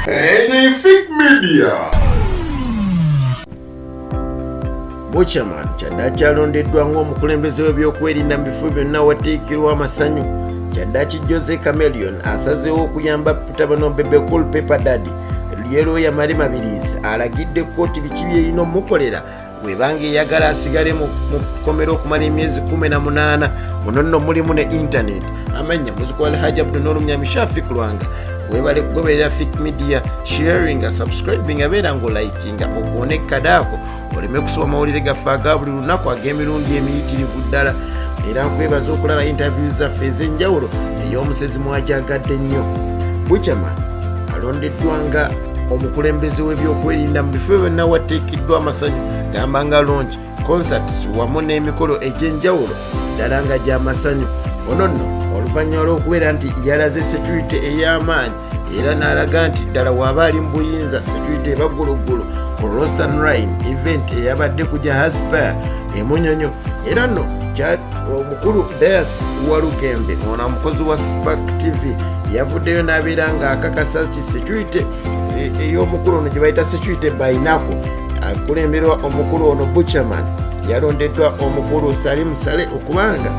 Anything Media. Butcherman Kati alondeddwa ng'omukulembeze w'ebyokwelinda mu bifo byonna watiikirwa amasanyu. Kati Jose Chameleon asazeewo okuyamba mutabani Bebe Cool Pepper Daddy lawyer MABIRIZI alagidde kkooti biki by'erina omukolera bw'ebanga eyagala asigale mu kkomera okumala emyezi 18. Muno nno mulimu ne internet. Amanya muzikwale Haji Abdul n'olumyami Shafiq Lwanga. Webale kugoberera Fik Media, sharing, subscribing, abeera ng'olikinga okuwoneka daako oleme kusoma mawulire gaffe aga buli lunaku ag'emirundi emiyitirivu ddala. Era nkwebaza okulaba interview zaffe ez'enjawulo ey'omusezi mwajagadde nnyo. Butcherman alondeddwa nga omukulembeze w'ebyokwelinda mu bifo byonna wateekeddwa amasanyu gamba nga launch, concerts wamu n'emikolo egy'enjawulo ddala nga gy'amasanyu. Ono nno oluvannyuma lw'okubeera nti yalaze security ey'amaanyi era n'alaga nti ddala waba ali mu buyinza security ebagulugulu ku Rostan Rhine event eyabadde ku Jahazpur emunyonyo. Era nno omukulu Dias Walugembe ono mukozi wa Spark TV yavuddeyo n'abeera ng'akakasa security ey'omukulu ono gye bayita security bainako akulemberwa omukulu ono Butcherman yalondeddwa omukulu Salim Saleh okubanga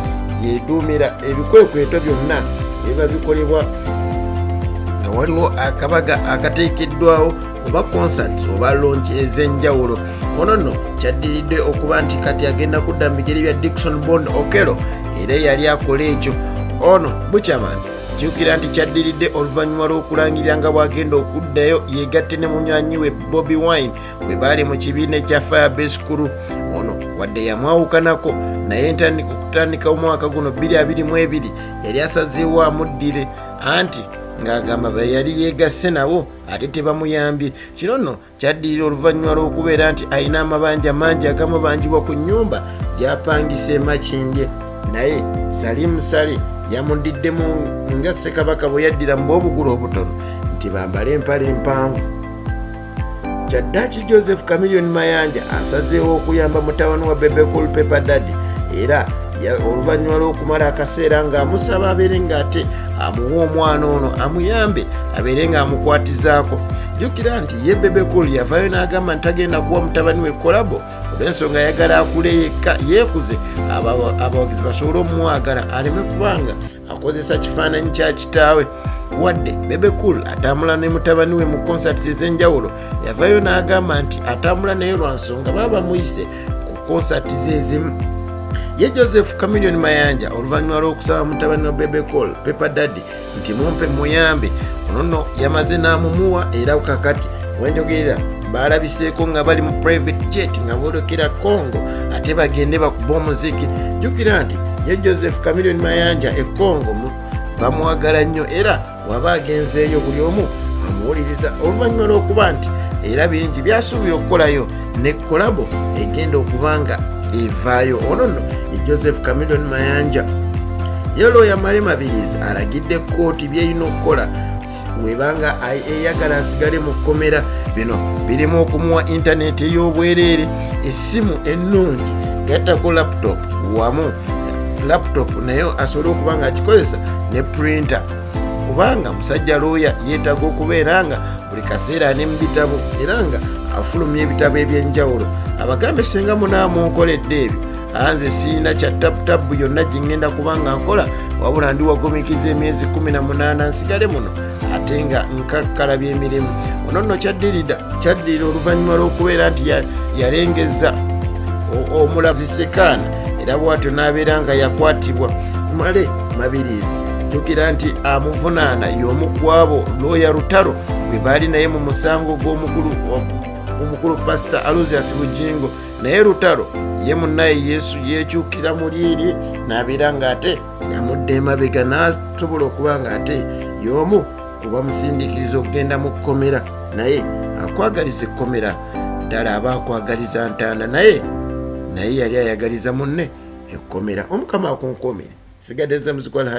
yeduumira ebikwekweto byonna ebiba bikolebwa nga waliwo akabaga akateekeddwawo oba concert oba launch ez'enjawulo. Ono nno kyaddiridde okuba nti kati agenda kudda mu bigere bya Dickson Bond Okello era yali akola ekyo. Ono Butcherman jjukira nti kyaddiridde oluvannyuma lw'okulangirira nga bw'agenda okuddayo yeegatte ne munywanyi we Bobi Wine bwe baali mu kibiina ekya Firebase Crew. Ono wadde yamwawukanako naye okutandika omwaka guno 2022 yali asazeewo amuddire anti ng'agamba be yali yeegasse nabo ate tebamuyambye. Kino nno kyaddirira oluvannyuma lw'okubeera nti alina amabanja mangi agamubanjibwa ku nnyumba gy'apangisa e Makindye. Naye Salim Saleh yamundiddemu nga Ssekabaka bwe yaddira mu obugulu obutono nti bambale empale empanvu. Kati Joseph Chameleon Mayanja asazeewo okuyamba mutabani wa Bebe Cool Pepper Daddy era oluvannyuma lw'okumala akaseera ng'amusaba abeere ng'ate amuwa omwana ono amuyambe abeere ng'amukwatizaako. Jjukira nti ye Bebe Cool yavaayo n'agamba nti tagenda kuwa mutabani we kolabo olw'ensonga ayagala akule yekka yeekuze abawagizi basobole omumwagala aleme kubanga akozesa kifaananyi kya kitaawe. Wadde Bebe Cool atambula ne mutabani we mu concerts ez'enjawulo yavaayo n'agamba nti atambula naye lwa nsonga baba muyise ku concerts ezimu. Ye Joseph Chameleon Mayanja oluvannyuma lw'okusaba mutabani wa Bebe Cool Pepper Daddy nti mumpe muyambe, ono nno yamaze n'amumuwa era kakati wenjogerera baalabiseeko nga bali mu private jet nga boolekera Congo ate bagende bakuba omuziki. Jjukira nti ye Joseph Chameleon Mayanja e Congo bamwagala nnyo era waba agenzeeyo buli omu amuwuliriza oluvannyuma lw'okuba nti era bingi byasuubira okukolayo ne kolabo egenda okubanga evaayo. Ono nno ye Joseph Chameleon Mayanja ye lawyer MABIRIZI alagidde kkooti by'erina okukola webanga eyagala asigale mu kkomera. Bino birimu okumuwa internet ey'obwereere, essimu ennungi, gattako laptop wamu laptop nayo asobole okuba nga akikozesa ne printer kubanga musajja lawyer yeetaaga okubeera nga buli kaseera ne mu bitabo era nga afulumya ebitabo eby'enjawulo. Abagambe singa munaamunkoledde ebyo anze siina kya tapu yonna gye ngenda kubanga nkola wabula ndi wagumikiza emyezi 18 nsigale muno ate nga nkakkalabya emirimu. Ono nno kyaddirira oluvannyuma lw'okubeera nti yalengeza omulazi Sekaana era bw'atyo n'abeera nga yakwatibwa. Male MABIRIZI jjukira nti amuvunaana y'omu ku abo lawyer Lutalo bwe baali naye mu musango gw'omukulu Pastor Aloysius Bugingo. Naye Lutalo ye munnaye Yesu yeekyukira mu lyerye n'abeera ng'ate yamudda emabega n'asobola okuba ng'ate y'omu kuba musindiikiriza okugenda mu kkomera. Naye akwagaliza ekkomera ddala aba akwagaliza ntaana naye yali ayagaliza munne ekkomera. Omukama akunkomere sigadde nze muzikwala Haji